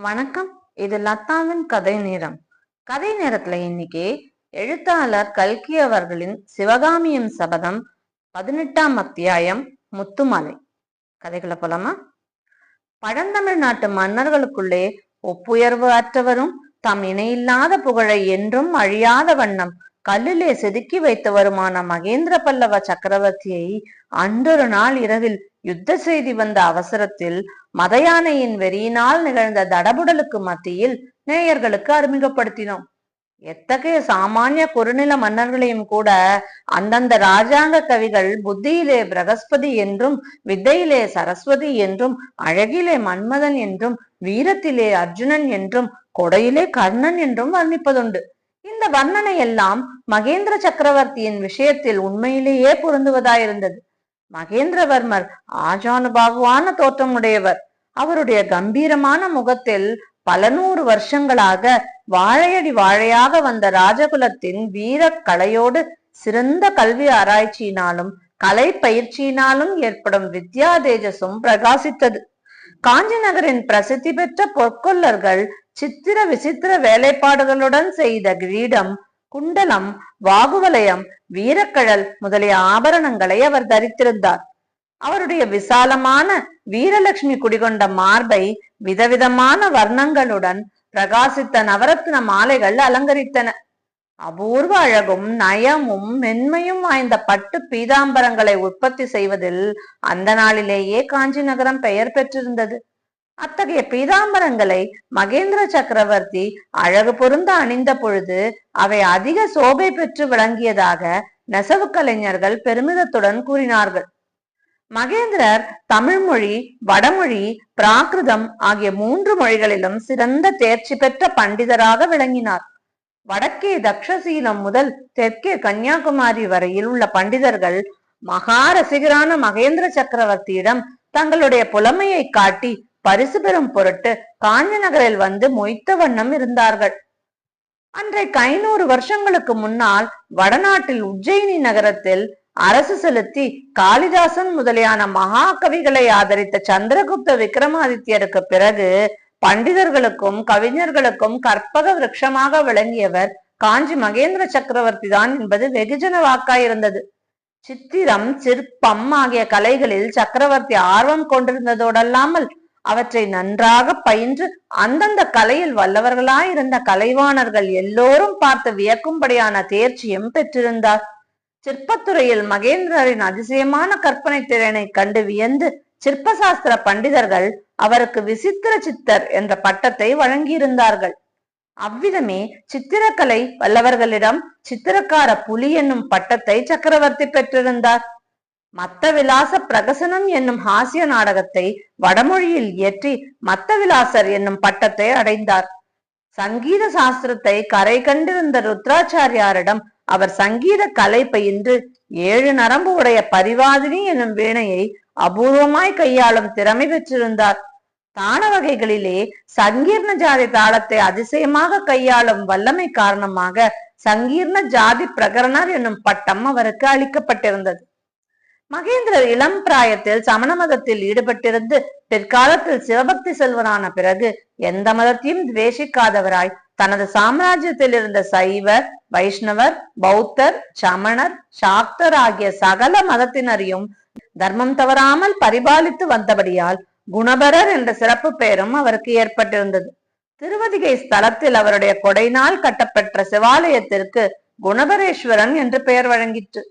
வணக்கம். இது லதாவின் கதை நேரம். கதை நேரத்துல இன்னைக்கு எழுத்தாளர் கல்கி அவர்களின் சிவகாமியின் சபதம் 18ஆம் அத்தியாயம் முத்துமாலை. கதைகளை போலாமா? பழந்தமிழ் நாட்டு மன்னர்களுக்குள்ளே ஒப்புயர்வு அற்றவரும் தம் இணையில்லாத புகழை என்றும் அழியாத வண்ணம் கல்லிலே செதுக்கி வைத்தவருமான மகேந்திர பல்லவ சக்கரவர்த்தியை அன்றொரு நாள் இரவில் யுத்த செய்தி வந்த அவசரத்தில் மதயானையின் வெறியினால் நிகழ்ந்த தடபுடலுக்கு மத்தியில் நேயர்களுக்கு அறிமுகப்படுத்தினோம். எத்தகைய சாமானிய குறுநில மன்னர்களையும் கூட அந்தந்த ராஜாங்க கவிகள் புத்தியிலே பிரகஸ்பதி என்றும், வித்தையிலே சரஸ்வதி என்றும், அழகிலே மன்மதன் என்றும், வீரத்திலே அர்ஜுனன் என்றும், கொடையிலே கர்ணன் என்றும் வர்ணிப்பதுண்டு. இந்த வர்ணனை எல்லாம் மகேந்திர சக்கரவர்த்தியின் விஷயத்தில் உண்மையிலேயே பொருந்துவதாயிருந்தது. மகேந்திரவர்மர் ஆஜானுபாகுவான தோற்றமுடையவர். அவருடைய கம்பீரமான முகத்தில் பல நூறு வருஷங்களாக வாழையடி வாழையாக வந்த ராஜகுலத்தின் வீர கலையோடு சிறந்த கல்வி ஆராய்ச்சியினாலும் கலை பயிற்சியினாலும் ஏற்படும் வித்யா தேஜஸும் பிரகாசித்தது. காஞ்சி நகரின் பிரசித்தி பெற்ற பொற்கொல்லர்கள் சித்திர விசித்திர வேலைப்பாடுகளுடன் செய்த கிரீடம், குண்டலம், வாகுவலயம், வீரக்கழல் முதலிய ஆபரணங்களை அவர் தரித்திருந்தார். அவருடைய விசாலமான வீரலட்சுமி குடிகொண்ட மார்பை விதவிதமான வர்ணங்களுடன் பிரகாசித்த நவரத்ன மாலைகள் அலங்கரித்தன. அபூர்வ அழகும் நயமும் மென்மையும் வாய்ந்த பட்டு பீதாம்பரங்களை உற்பத்தி செய்வதில் அந்த நாளிலேயே காஞ்சி நகரம் பெயர் பெற்றிருந்தது. அத்தகைய பீதாம்பரங்களை மகேந்திர சக்கரவர்த்தி அழகு பொருந்த அணிந்த பொழுது அவை அதிக சோபை பெற்று விளங்கியதாக நெசவு கலைஞர்கள் பெருமிதத்துடன் கூறினார்கள். மகேந்திரர் தமிழ் மொழி, வடமொழி, பிராகிருதம் ஆகிய 3 மொழிகளிலும் சிறந்த தேர்ச்சி பெற்ற பண்டிதராக விளங்கினார். வடக்கே தக்ஷசீலம் முதல் தெற்கே கன்னியாகுமரி வரையில் உள்ள பண்டிதர்கள் மகா ரசிகரான மகேந்திர சக்கரவர்த்தியிடம் தங்களுடைய புலமையை காட்டி பரிசு பெறும் பொருட்டு காஞ்சி நகரில் வந்து மொய்த்த வண்ணம் இருந்தார்கள். அன்றைக்கு 500 வருஷங்களுக்கு முன்னால் வடநாட்டில் உஜ்ஜயினி நகரத்தில் அரசு செலுத்தி காளிதாசன் முதலியான மகா கவிகளை ஆதரித்த சந்திரகுப்த விக்ரமாதித்யருக்கு பிறகு பண்டிதர்களுக்கும் கவிஞர்களுக்கும் கற்பக விருட்சமாக விளங்கியவர் காஞ்சி மகேந்திர சக்கரவர்த்தி தான் என்பது வெகுஜன வாக்காயிருந்தது. சித்திரம், சிற்பம் ஆகிய கலைகளில் சக்கரவர்த்தி ஆர்வம் கொண்டிருந்ததோடல்லாமல் அவற்றை நன்றாக பயின்று அந்தந்த கலையில் வல்லவர்களாயிருந்த கலைவாணர்கள் எல்லோரும் பார்த்து வியக்கும்படியான தேர்ச்சியும் பெற்றிருந்தார். சிற்பத்துறையில் மகேந்திரரின் அதிசயமான கற்பனை திறனை கண்டு வியந்து சிற்பசாஸ்திர பண்டிதர்கள் அவருக்கு விசித்திர சித்தர் என்ற பட்டத்தை வழங்கியிருந்தார்கள். அவ்விதமே சித்திரக்கலை வல்லவர்களிடம் சித்திரக்கார புலி என்னும் பட்டத்தை சக்கரவர்த்தி பெற்றிருந்தார். மத்த விலாச பிரகசனம் என்னும் ஹாஸ்ய நாடகத்தை வடமொழியில் இயற்றி மத்த விலாசர் என்னும் பட்டத்தை அடைந்தார். சங்கீத சாஸ்திரத்தை கரை கண்டிருந்த ருத்ராச்சாரியாரிடம் அவர் சங்கீத கலை பயின்று 7 நரம்பு உடைய பரிவாதினி என்னும் வீணையை அபூர்வமாய் கையாளும் திறமை பெற்றிருந்தார். தான வகைகளிலே சங்கீர்ண ஜாதி தாளத்தை அதிசயமாக கையாளும் வல்லமை காரணமாக சங்கீர்ண ஜாதி பிரகரணர் என்னும் பட்டம் அவருக்கு அளிக்கப்பட்டிருந்தது. மகேந்திரர் இளம் பிராயத்தில் சமண மதத்தில் ஈடுபட்டிருந்து பிற்காலத்தில் சிவபக்தி செல்வரான பிறகு எந்த மதத்தையும் துவேஷிக்காதவராய் தனது சாம்ராஜ்யத்தில் இருந்த சைவர், வைஷ்ணவர், பௌத்தர், சமணர், சாக்தர் ஆகிய சகல மதத்தினரையும் தர்மம் தவறாமல் பரிபாலித்து வந்தபடியால் குணபரர் என்ற சிறப்பு பெயரும் அவருக்கு ஏற்பட்டிருந்தது. திருவதிகை ஸ்தலத்தில் அவருடைய கொடையினால் கட்டப்பெற்ற சிவாலயத்திற்கு குணபரேஸ்வரன் என்று பெயர் வழங்கிற்று.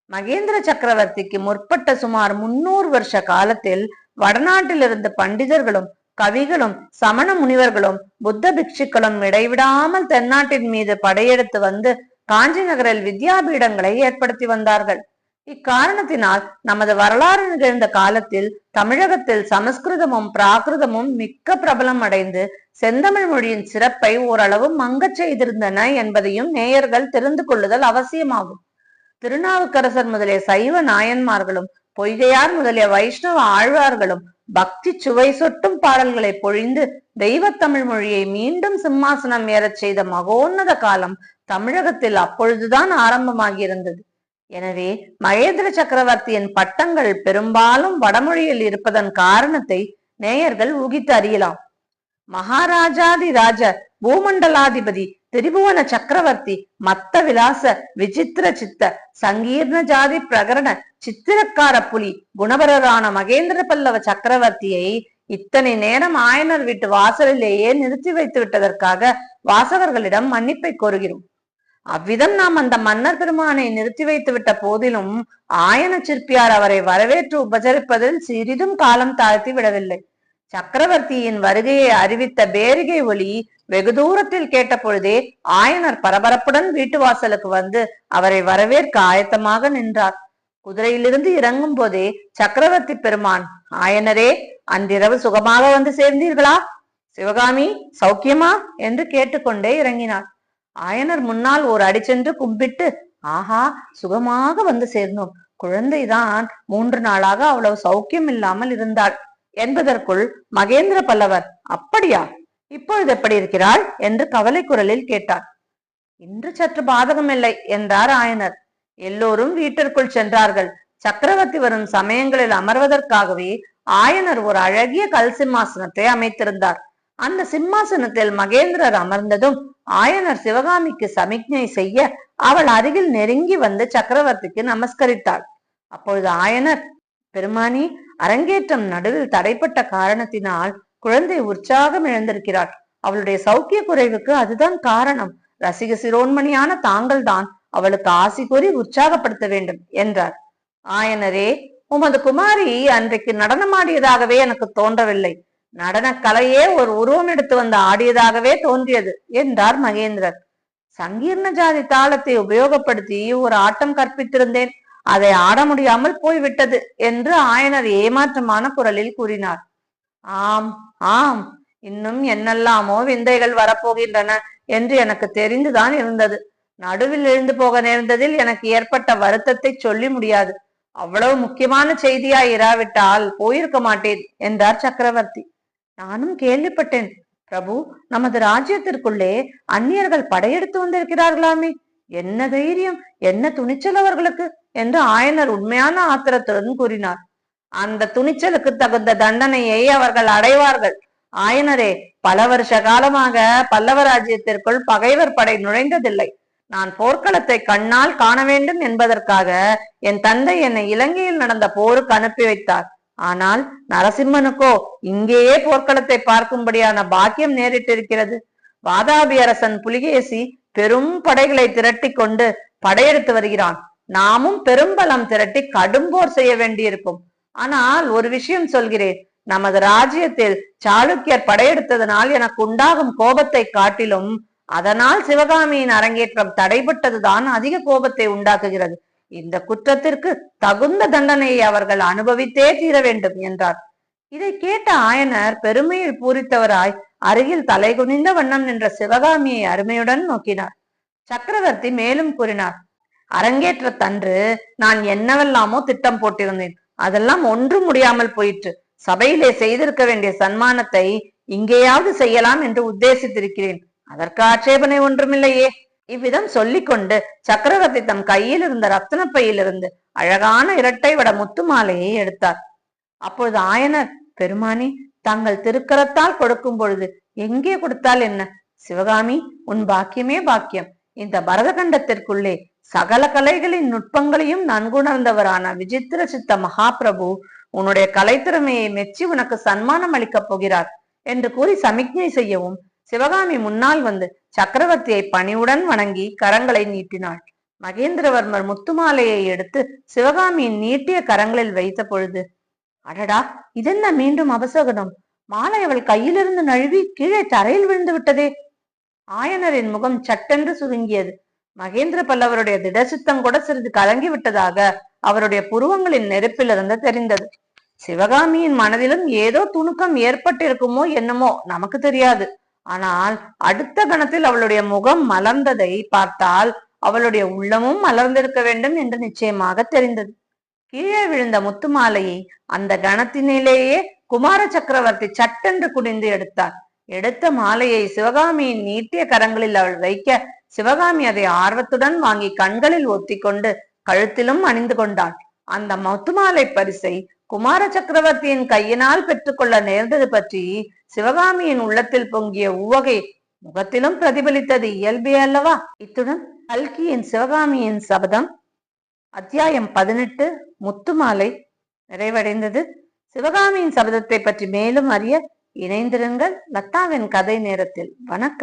மகேந்திர சக்கரவர்த்திக்கு முற்பட்ட சுமார் 300 வருஷ காலத்தில் வடநாட்டில் இருந்த பண்டிதர்களும் கவிகளும் சமண முனிவர்களும் புத்த பிக்ஷுக்களும் இடைவிடாமல் தென்னாட்டின் மீது படையெடுத்து வந்து காஞ்சி நகரில் வித்யாபீடங்களை ஏற்படுத்தி வந்தார்கள். இக்காரணத்தினால் நமது வரலாறு நிகழ்ந்த காலத்தில் தமிழகத்தில் சமஸ்கிருதமும் பிராகிருதமும் மிக்க பிரபலம் அடைந்து செந்தமிழ் மொழியின் சிறப்பை ஓரளவு மங்கச் செய்திருந்தன என்பதையும் நேயர்கள் தெரிந்து கொள்ளுதல் அவசியமாகும். திருநாவுக்கரசர் முதலிய சைவ நாயன்மார்களும் பொய்கையார் முதலிய வைஷ்ணவ ஆழ்வார்களும் பக்தி சுவை சொட்டும் பாடல்களை பொழிந்து தெய்வத்தமிழ் மொழியை மீண்டும் சிம்மாசனம் ஏறச் செய்த மகோன்னத காலம் தமிழகத்தில் அப்பொழுதுதான் ஆரம்பமாகியிருந்தது. எனவே மகேந்திர சக்கரவர்த்தியின் பட்டங்கள் பெரும்பாலும் வடமொழியில் இருப்பதன் காரணத்தை நேயர்கள் ஊகித்து அறியலாம். மகாராஜாதி ராஜ பூமண்டலாதிபதி திரிபுவன சக்கரவர்த்தி மத்த விலாச விசித்திர சித்த சங்கீர்ண ஜாதி பிரகரண சித்திரக்கார புலி குணபரரான மகேந்திர பல்லவ சக்கரவர்த்தியை இத்தனை நேரம் ஆயனர் வீட்டு வாசலிலேயே நிறுத்தி வைத்து விட்டதற்காக வாசகர்களிடம் மன்னிப்பை கோருகிறோம். அவ்விதம் நாம் அந்த மன்னர் பெருமானை நிறுத்தி வைத்து விட்ட போதிலும் ஆயன சிற்பியார் அவரை வரவேற்று உபசரிப்பதில் சிறிதும் காலம் தாழ்த்தி விடவில்லை. சக்கரவர்த்தியின் வருகையை அறிவித்த பேரிகை ஒலி வெகு தூரத்தில் கேட்ட பொழுதே ஆயனர் பரபரப்புடன் வீட்டு வாசலுக்கு வந்து அவரை வரவேற்க ஆயத்தமாக நின்றார். குதிரையிலிருந்து இறங்கும் போதே சக்கரவர்த்தி பெருமான், ஆயனரே, அன்றிரவு சுகமாக வந்து சேர்ந்தீர்களா? சிவகாமி சௌக்கியமா என்று கேட்டுக்கொண்டே இறங்கினார். ஆயனர் முன்னால் ஒரு அடி சென்று கும்பிட்டு, ஆஹா, சுகமாக வந்து சேர்ந்தோம். குழந்தைதான் 3 நாளாக அவ்வளவு சௌக்கியம் இல்லாமல் இருந்தாள் என்பதற்குள் மகேந்திர பல்லவர், அப்படியா, இப்பொழுது எப்படி இருக்கிறாள் என்று கவலை குரலில் கேட்டார். இன்று சற்று பாதகமில்லை என்றார் ஆயனர். எல்லோரும் வீட்டிற்குள் சென்றார்கள். சக்கரவர்த்தி வரும் சமயங்களில் அமர்வதற்காகவே ஆயனர் ஒரு அழகிய கல் சிம்மாசனத்தை அமைத்திருந்தார். அந்த சிம்மாசனத்தில் மகேந்திரர் அமர்ந்ததும் ஆயனர் சிவகாமிக்கு சமிக்ஞை செய்ய அவள் அருகில் நெருங்கி வந்து சக்கரவர்த்திக்கு நமஸ்கரித்தாள். அப்பொழுது ஆயனர், பெருமானி, அரங்கேற்றம் நடுவில் தடைப்பட்ட காரணத்தினால் குழந்தை உற்சாகம் இழந்திருக்கிறாள். அவளுடைய சௌக்கிய குறைவுக்கு அதுதான் காரணம். ரசிக சிரோன்மணியான தாங்கள் தான் அவளுக்கு ஆசி கூறி உற்சாகப்படுத்த வேண்டும் என்றார். ஆயனரே, உமது குமாரி அன்றைக்கு நடனமாடியதாகவே எனக்கு தோன்றவில்லை. நடன கலையே ஒரு உருவம் எடுத்து வந்து ஆடியதாகவே தோன்றியது என்றார் மகேந்திரர். சங்கீர்ண ஜாதி தாளத்தை உபயோகப்படுத்தி ஒரு ஆட்டம் கற்பித்திருந்தேன், அதை ஆட முடியாமல் போய்விட்டது என்று ஆயனர் ஏமாற்றமான குரலில் கூறினார். ஆம் ஆம், இன்னும் என்னெல்லாமோ விந்தைகள் வரப்போகின்றன என்று எனக்கு தெரிந்துதான் இருந்தது. நடுவில் எழுந்து போக நேர்ந்ததில் எனக்கு ஏற்பட்ட வருத்தத்தை சொல்லி முடியாது. அவ்வளவு முக்கியமான செய்தியா இராவிட்டால் போயிருக்க மாட்டேன் என்றார் சக்கரவர்த்தி. நானும் கேள்விப்பட்டேன் பிரபு, நமது ராஜ்யத்திற்குள்ளே அந்நியர்கள் படையெடுத்து வந்திருக்கிறார்களாமே. என்ன தைரியம், என்ன துணிச்சல் அவர்களுக்கு என்று ஆயனர் உண்மையான ஆத்திரத்துடன் கூறினார். அந்த துணிச்சலுக்கு தகுந்த தண்டனையை அவர்கள் அடைவார்கள். ஆயனரே, பல வருஷ காலமாக பல்லவ ராஜ்யத்திற்குள் பகைவர் படை நுழைந்ததில்லை. நான் போர்க்களத்தை கண்ணால் காண வேண்டும் என்பதற்காக என் தந்தை என்னை இலங்கையில் நடந்த போருக்கு அனுப்பி வைத்தார். ஆனால் நரசிம்மனுக்கோ இங்கேயே போர்க்களத்தை பார்க்கும்படியான பாக்கியம் நேரிட்டிருக்கிறது. வாதாபி அரசன் புலிகேசி பெரும் படைகளை திரட்டி கொண்டு படையெடுத்து வருகிறான். நாமும் பெரும்பலம் திரட்டி கடும் போர் செய்ய வேண்டியிருக்கும். ஆனால் ஒரு விஷயம் சொல்கிறேன், நமது ராஜ்யத்தில் சாளுக்கியர் படையெடுத்ததனால் எனக்கு உண்டாகும் கோபத்தை காட்டிலும் அதனால் சிவகாமியின் அரங்கேற்றம் தடைபட்டதுதான் அதிக கோபத்தை உண்டாக்குகிறது. இந்த குற்றத்திற்கு தகுந்த தண்டனையை அவர்கள் அனுபவித்தே தீர வேண்டும் என்றார். இதை கேட்ட ஆயனர் பெருமையில் பூரித்தவராய் அருகில் தலை குனிந்த வண்ணம் நின்ற சிவகாமியை அருமையுடன் நோக்கினார். சக்கரவர்த்தி மேலும் கூறினார், அரங்கேற்ற தன்று நான் என்னவெல்லாமோ திட்டம் போட்டிருந்தேன். அதெல்லாம் ஒன்றும் முடியாமல் போயிற்று. சபையிலே செய்திருக்க வேண்டிய சன்மானத்தை இங்கேயாவது செய்யலாம் என்று உத்தேசித்திருக்கிறேன். அதற்கு ஆட்சேபனை ஒன்றுமில்லையே. இவ்விதம் சொல்லிக்கொண்டு சக்கரவர்த்தி தம் கையில் இருந்த ரத்தின பையிலிருந்து அழகான இரட்டை வட முத்து மாலையை எடுத்தார். அப்பொழுது ஆயனர், பெருமானி, தாங்கள் திருக்கரத்தால் கொடுக்கும் பொழுது எங்கே கொடுத்தால் என்ன? சிவகாமி, உன் பாக்கியமே பாக்கியம். இந்த பரதகண்டத்திற்குள்ளே சகல கலைகளின் நுட்பங்களையும் நன்குணர்ந்தவரான விசித்திர சித்த மகாபிரபு உன்னுடைய கலைத்திறமையை மெச்சி உனக்கு சன்மானம் அளிக்கப் போகிறார் என்று கூறி சமிக்ஞை செய்யவும் சிவகாமி முன்னால் வந்து சக்கரவர்த்தியை பணிவுடன் வணங்கி கரங்களை நீட்டினாள். மகேந்திரவர்மர் முத்துமாலையை எடுத்து சிவகாமியின் நீட்டிய கரங்களில் வைத்த பொழுது, அடடா, இதென்ன மீண்டும் அபசகனம்? மாலை அவள் கையிலிருந்து நழுவி கீழே தரையில் விழுந்து விட்டதே. ஆயனரின் முகம் சட்டென்று சுருங்கியது. மகேந்திர பல்லவருடைய திடசித்தம் கூட சிறிது கலங்கி விட்டதாக அவருடைய புருவங்களின் நெருப்பிலிருந்து தெரிந்தது. சிவகாமியின் மனதிலும் ஏதோ துணுக்கம் ஏற்பட்டிருக்குமோ என்னமோ நமக்கு தெரியாது. ஆனால் அடுத்த கணத்தில் அவளுடைய முகம் மலர்ந்ததை பார்த்தால் அவளுடைய உள்ளமும் மலர்ந்திருக்க வேண்டும் என்று நிச்சயமாக தெரிந்தது. கீழே விழுந்த முத்து மாலையை அந்த கணத்தினிலேயே குமார சக்கரவர்த்தி சட்டென்று குனிந்து எடுத்தார். எடுத்த மாலையை சிவகாமியின் நீட்டிய கரங்களில் அவள் வைக்க சிவகாமி அதை ஆர்வத்துடன் வாங்கி கண்களில் ஒத்தி கொண்டு கழுத்திலும் அணிந்து கொண்டாள். அந்த முத்துமாலை பரிசை குமார சக்கரவர்த்தியின் கையினால் பெற்றுக்கொள்ள நேர்ந்தது பற்றி சிவகாமியின் உள்ளத்தில் பொங்கிய உவகை முகத்திலும் பிரதிபலித்தது இயல்பே அல்லவா? இத்துடன் கல்கியின் சிவகாமியின் சபதம் அத்தியாயம் 18 முத்துமாலை நிறைவடைந்தது. சிவகாமியின் சபதத்தை பற்றி மேலும் அறிய இணைந்திருங்கள் லதாவின் கதை நேரத்தில். வணக்கம்.